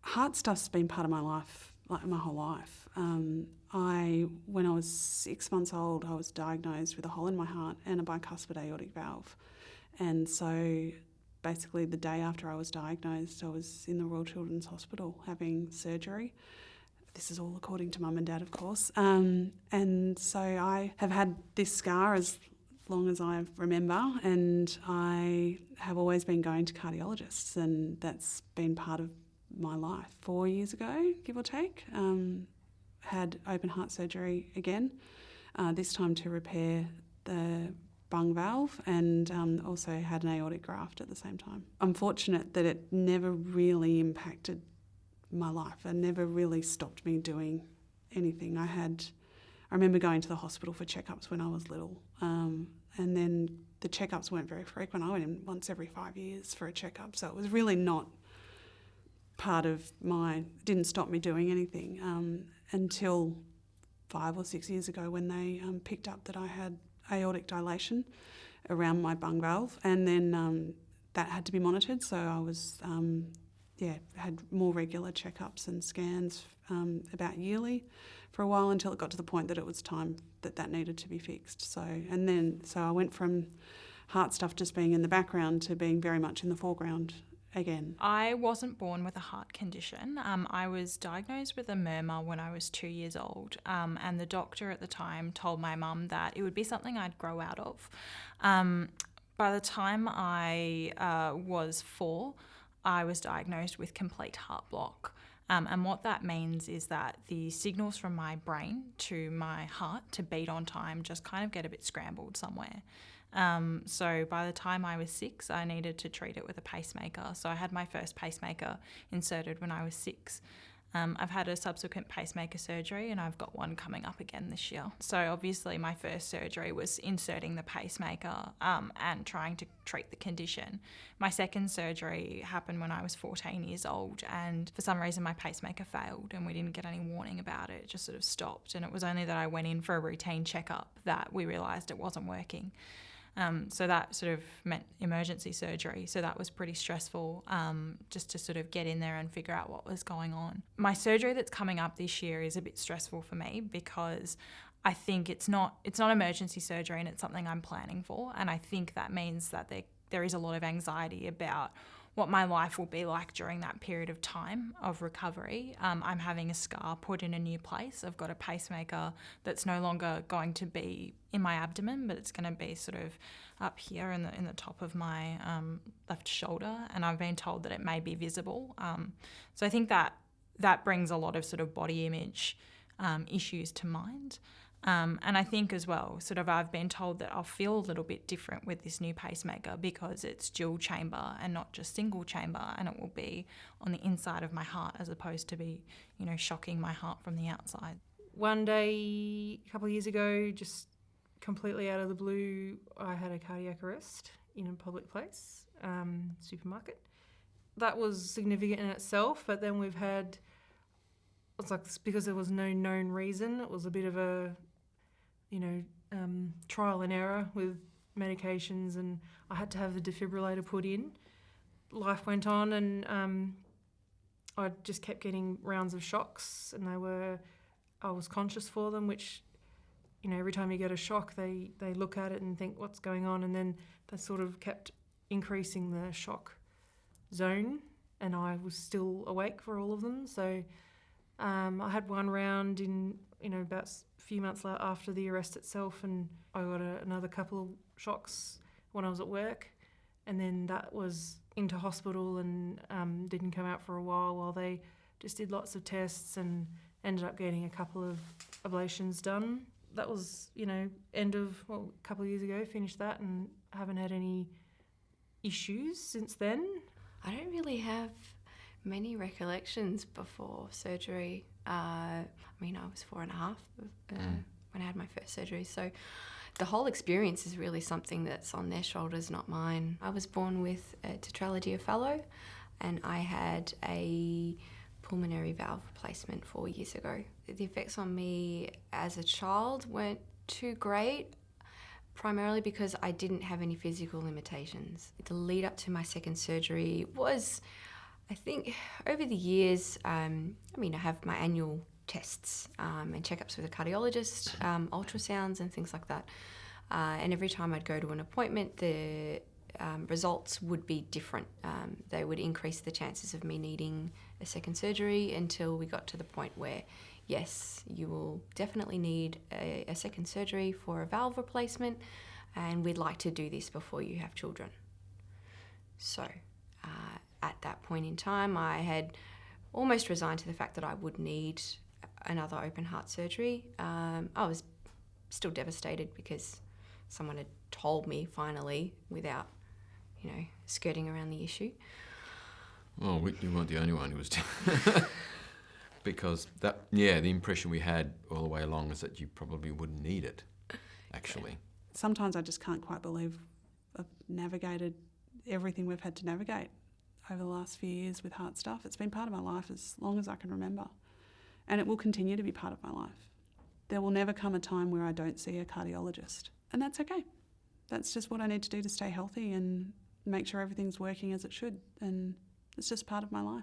Heart stuff's been part of my life, like my whole life. When I was 6 months old, I was diagnosed with a hole in my heart and a bicuspid aortic valve. And so basically the day after I was diagnosed, I was in the Royal Children's Hospital having surgery. This is all according to Mum and Dad, of course. And so I have had this scar as long as I remember, and I have always been going to cardiologists, and that's been part of my life. 4 years ago, give or take, had open heart surgery again, this time to repair the bung valve, and also had an aortic graft at the same time. I'm fortunate that it never really impacted my life. It never really stopped me doing anything. I remember going to the hospital for checkups when I was little, and then the checkups weren't very frequent. I went in once every 5 years for a checkup, so it was really not didn't stop me doing anything until 5 or 6 years ago when they picked up that I had aortic dilation around my bung valve, and then that had to be monitored. So I was, had more regular checkups and scans about yearly for a while, until it got to the point that it was time that needed to be fixed. So I went from heart stuff just being in the background to being very much in the foreground again. I wasn't born with a heart condition. I was diagnosed with a murmur when I was 2 years old, and the doctor at the time told my mum that it would be something I'd grow out of. By the time I was 4, I was diagnosed with complete heart block. And what that means is that the signals from my brain to my heart to beat on time just kind of get a bit scrambled somewhere. So by the time I was 6, I needed to treat it with a pacemaker. So I had my first pacemaker inserted when I was 6. I've had a subsequent pacemaker surgery, and I've got one coming up again this year. So obviously my first surgery was inserting the pacemaker and trying to treat the condition. My second surgery happened when I was 14 years old, and for some reason my pacemaker failed and we didn't get any warning about it. It just sort of stopped, and it was only that I went in for a routine checkup that we realised it wasn't working. So that sort of meant emergency surgery. So that was pretty stressful, just to sort of get in there and figure out what was going on. My surgery that's coming up this year is a bit stressful for me because I think it's not emergency surgery, and it's something I'm planning for. And I think that means that there is a lot of anxiety about what my life will be like during that period of time of recovery. I'm having a scar put in a new place. I've got a pacemaker that's no longer going to be in my abdomen, but it's going to be sort of up here in the top of my left shoulder, and I've been told that it may be visible. So I think that brings a lot of sort of body image issues to mind. And I think as well, sort of I've been told that I'll feel a little bit different with this new pacemaker because it's dual chamber and not just single chamber, and it will be on the inside of my heart as opposed to be, shocking my heart from the outside. One day, a couple of years ago, just completely out of the blue, I had a cardiac arrest in a public place, supermarket. That was significant in itself, but then we've had, it's like because there was no known reason, it was a bit of a trial and error with medications, and I had to have the defibrillator put in. Life went on, and I just kept getting rounds of shocks, and I was conscious for them, which, every time you get a shock, they look at it and think, what's going on? And then they sort of kept increasing the shock zone, and I was still awake for all of them. So I had one round in, about a few months after the arrest itself, and I got another couple of shocks when I was at work, and then that was into hospital and didn't come out for a while they just did lots of tests and ended up getting a couple of ablations done. That was, a couple of years ago, finished that, and haven't had any issues since then. I don't really have many recollections before surgery. I was 4.5 when I had my first surgery, so the whole experience is really something that's on their shoulders, not mine. I was born with a tetralogy of Fallot, and I had a pulmonary valve replacement 4 years ago. The effects on me as a child weren't too great, primarily because I didn't have any physical limitations. The lead up to my second surgery was I think over the years, I have my annual tests and checkups with a cardiologist, ultrasounds and things like that. And every time I'd go to an appointment, the results would be different. They would increase the chances of me needing a second surgery until we got to the point where, yes, you will definitely need a second surgery for a valve replacement, and we'd like to do this before you have children. So at that point in time, I had almost resigned to the fact that I would need another open heart surgery. I was still devastated because someone had told me finally without, skirting around the issue. Well, you weren't the only one who was... because the impression we had all the way along is that you probably wouldn't need it, actually. Sometimes I just can't quite believe I've navigated everything we've had to navigate over the last few years with heart stuff. It's been part of my life as long as I can remember, and it will continue to be part of my life. There will never come a time where I don't see a cardiologist, and that's okay. That's just what I need to do to stay healthy and make sure everything's working as it should, and it's just part of my life.